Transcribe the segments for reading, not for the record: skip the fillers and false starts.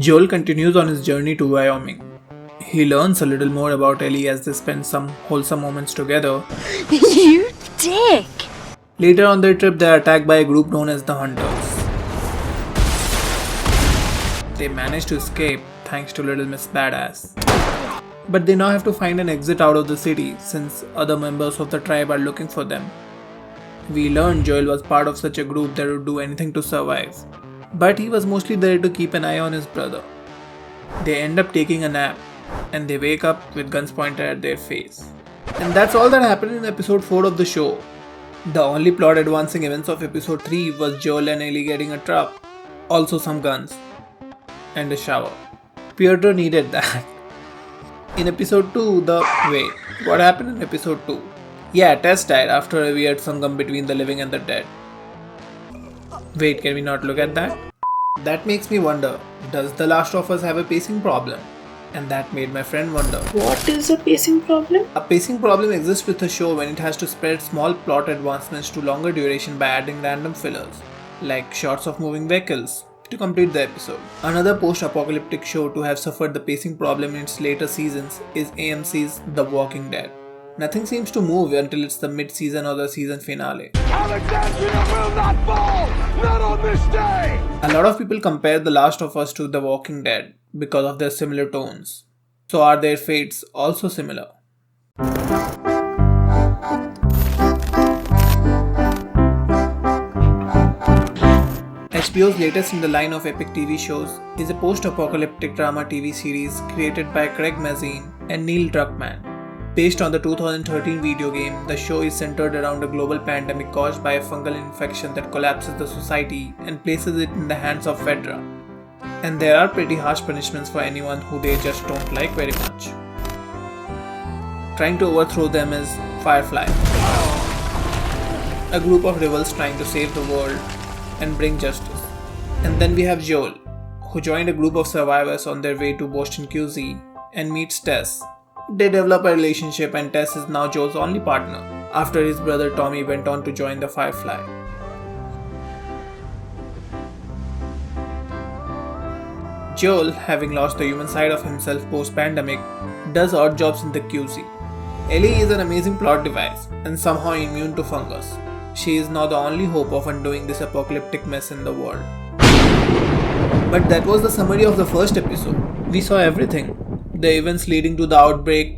Joel continues on his journey to Wyoming. He learns a little more about Ellie as they spend some wholesome moments together. You dick! Later on their trip, they are attacked by a group known as the Hunters. They manage to escape thanks to Little Miss Badass. But they now have to find an exit out of the city since other members of the tribe are looking for them. We learn Joel was part of such a group that would do anything to survive. But he was mostly there to keep an eye on his brother. They end up taking a nap and they wake up with guns pointed at their face. And that's all that happened in episode 4 of the show. The only plot advancing events of episode 3 was Joel and Ellie getting a trap, also some guns, and a shower. Piotr needed that. In episode 2, what happened in episode 2? Yeah, Tess died after a weird sangam between the living and the dead. Wait, can we not look at that? That makes me wonder, does The Last of Us have a pacing problem? And that made my friend wonder. What is a pacing problem? A pacing problem exists with a show when it has to spread small plot advancements to longer duration by adding random fillers, like shots of moving vehicles, to complete the episode. Another post-apocalyptic show to have suffered the pacing problem in its later seasons is AMC's The Walking Dead. Nothing seems to move until it's the mid-season or the season finale. Alexandria will not fall! Not on this day! A lot of people compare The Last of Us to The Walking Dead because of their similar tones. So are their fates also similar? HBO's latest in the line of epic TV shows is a post-apocalyptic drama TV series created by Craig Mazin and Neil Druckmann. Based on the 2013 video game, the show is centered around a global pandemic caused by a fungal infection that collapses the society and places it in the hands of Fedra. And there are pretty harsh punishments for anyone who they just don't like very much. Trying to overthrow them is Firefly, a group of rebels trying to save the world and bring justice. And then we have Joel, who joined a group of survivors on their way to Boston QZ and meets Tess. They develop a relationship and Tess is now Joel's only partner, after his brother Tommy went on to join the Firefly. Joel, having lost the human side of himself post-pandemic, does odd jobs in the QZ. Ellie is an amazing plot device and somehow immune to fungus. She is now the only hope of undoing this apocalyptic mess in the world. But that was the summary of the first episode. We saw everything. The events leading to the outbreak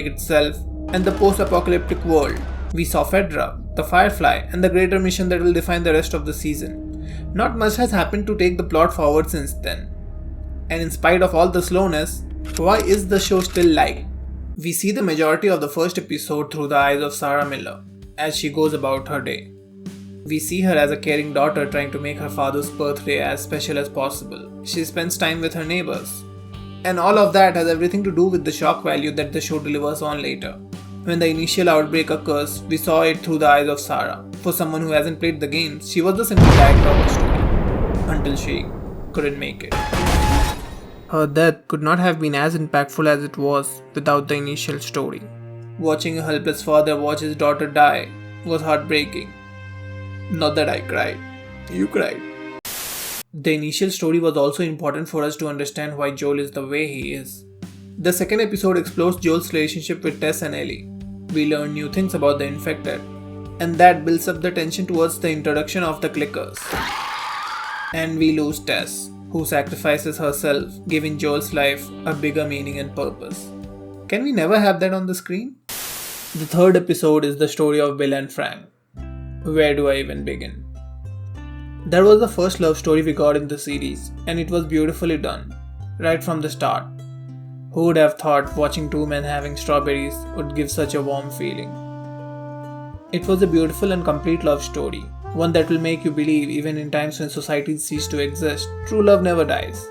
itself, and the post-apocalyptic world. We saw Fedra, the Firefly, and the greater mission that will define the rest of the season. Not much has happened to take the plot forward since then. And in spite of all the slowness, why is the show still liked? We see the majority of the first episode through the eyes of Sarah Miller, as she goes about her day. We see her as a caring daughter trying to make her father's birthday as special as possible. She spends time with her neighbors. And all of that has everything to do with the shock value that the show delivers on later. When the initial outbreak occurs, we saw it through the eyes of Sarah. For someone who hasn't played the games, she was the simple character of the story. Until she couldn't make it. Her death could not have been as impactful as it was without the initial story. Watching a helpless father watch his daughter die was heartbreaking. Not that I cried. You cried. The initial story was also important for us to understand why Joel is the way he is. The second episode explores Joel's relationship with Tess and Ellie. We learn new things about the infected, and that builds up the tension towards the introduction of the clickers. And we lose Tess, who sacrifices herself, giving Joel's life a bigger meaning and purpose. Can we never have that on the screen? The third episode is the story of Bill and Frank. Where do I even begin? That was the first love story we got in the series, and it was beautifully done, right from the start. Who would have thought watching two men having strawberries would give such a warm feeling? It was a beautiful and complete love story, one that will make you believe even in times when societies cease to exist, true love never dies.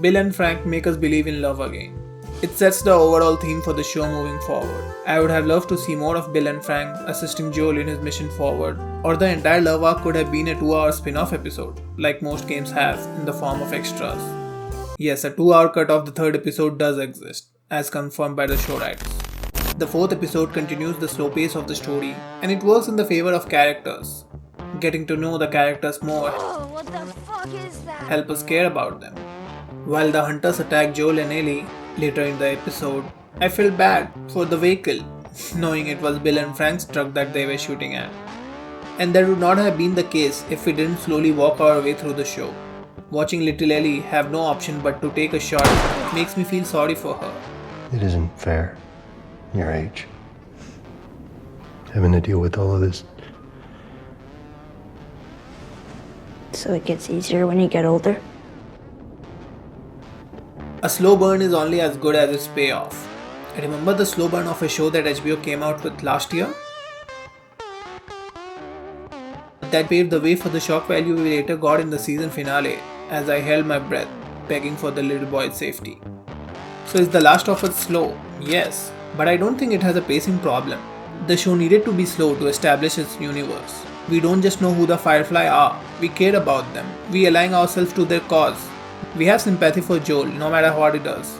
Bill and Frank make us believe in love again. It sets the overall theme for the show moving forward. I would have loved to see more of Bill and Frank assisting Joel in his mission forward, or the entire love arc could have been a 2-hour spin-off episode, like most games have, in the form of extras. Yes, a 2-hour cut of the third episode does exist, as confirmed by the show writers. The fourth episode continues the slow pace of the story, and it works in the favor of characters. getting to know the characters more Oh, what the fuck is that? help us care about them. While the hunters attack Joel and Ellie later in the episode, I felt bad for the vehicle, knowing it was Bill and Frank's truck that they were shooting at. And that would not have been the case if we didn't slowly walk our way through the show. Watching little Ellie have no option but to take a shot makes me feel sorry for her. It isn't fair, your age, having to deal with all of this. So it gets easier when you get older? A slow burn is only as good as its payoff. Remember the slow burn of a show that HBO came out with last year? That paved the way for the shock value we later got in the season finale as I held my breath, begging for the little boy's safety. So is The Last of Us slow? Yes, but I don't think it has a pacing problem. The show needed to be slow to establish its universe. We don't just know who the Firefly are, we care about them, we align ourselves to their cause. We have sympathy for Joel no matter what he does.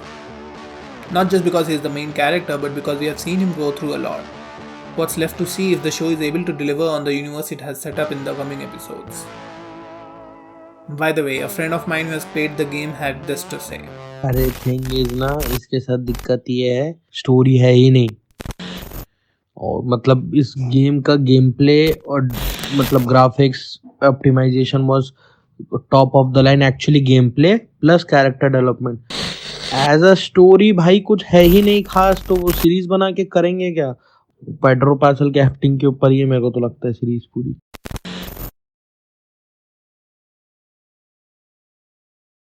Not just because he is the main character, but because we have seen him go through a lot. What's left to see if the show is able to deliver on the universe it has set up in the coming episodes. By the way, a friend of mine who has played the game had this to say. अरे thing is ना, इसके साथ दिक्कत ये है, story है ही नहीं। और मतलब इस गेम का गेम प्ले और मतलब graphics optimisation was top of the line. Actually game play plus character development, as a story भाई कुछ है ही नहीं खास। तो वो सीरीज बना के करेंगे क्या? पेड्रो पासल के एक्टिंग के ऊपर ये मेरे को तो लगता है सीरीज पूरी।